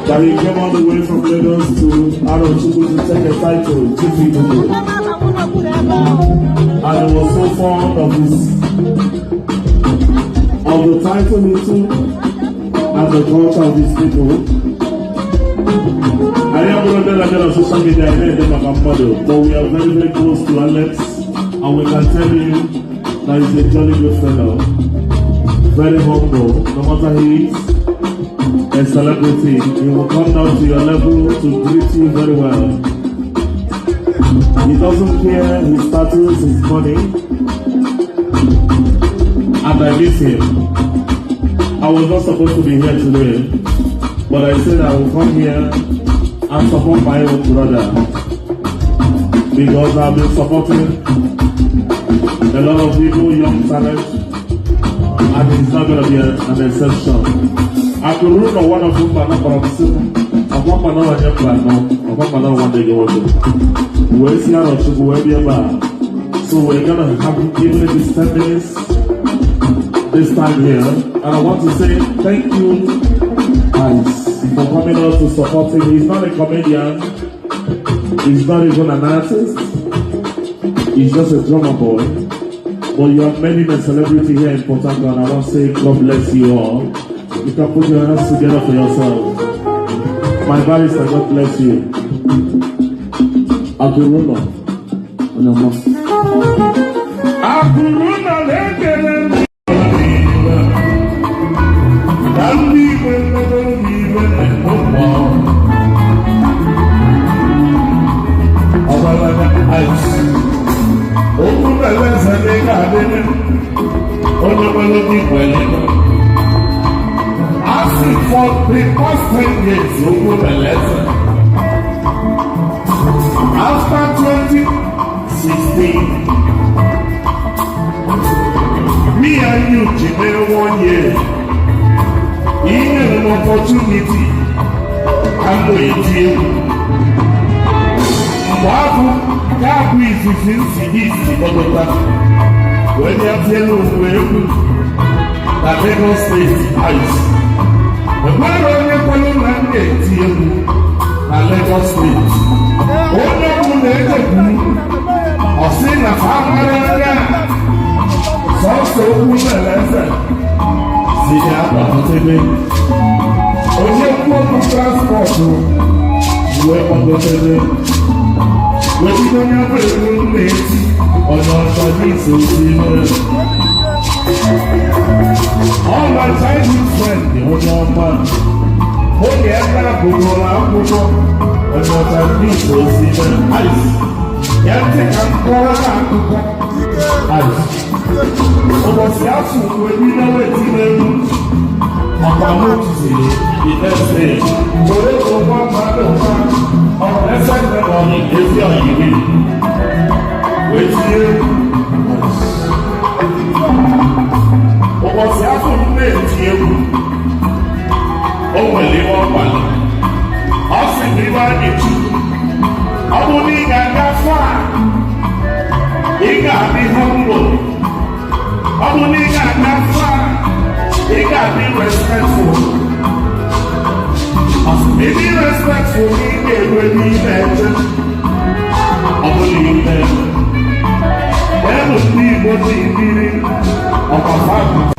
That he came all the way from Lagos to Arochukwu to take a title 2 feet ago. And he was so fond of the title he took and the culture of his people. I am going to tell on social media, I made them a model, but we are very, very close to Alex, and we can tell you that he's a jolly good fellow, very humble, no matter he is a celebrity, he will come down to your level to greet you very well. He doesn't care his status, his money, and I miss him. I was not supposed to be here today, but I said I will come here and support my own brother, because I've been supporting a lot of people, young talent, and it's not going to be an exception. I could rule on one of them, but not for them. I want my own one plan now. I want my own one day go to. Where's the other to go about? So we're gonna have given it this 10 minutes this time here, and I want to say thank you guys for coming out to support him. He's not a comedian. He's not even an artist. He's just a drummer boy. But you have made him a celebrity here in Port Harcourt, and I want to say God bless you all. You can put your hands together for yourself. My barrister, God bless you. Akuruna. Akuruna legele. Dandi wele opa. Abalaga ice. Oku bele sadega adene. Onabalo di wele. For the past 10 years, after 2016, me and you, Jimmy, 1 year, in an opportunity, I'm going to you. Babu, Gabu is in East Bogota. When you are telling me that Lagos State ice. The man on the column and get you at Lagos State. What do you make of me? I've seen a family there. So who the lesson? See the apple today. On your proper transport, you are on the today. When you don't have a roommate on your service, all my childhood friends, they were no man. Hold the other people around, and what I need to see them ice. Yet, I'm going ice. Over Siasu, when you know it, I'm going to see the next day. For it, one man, or less than the morning, if you're giving. With you, ọ̀pọ̀sí àfọ̀nùmẹ̀ ti ewu ohun èlé wọn pàlọ́ ọ̀sìn ní bá ètù ọdún ní gàgà fà Only got that far. He got be respectful. If he respectful, he will be better. Only that. There will be what he did of a father.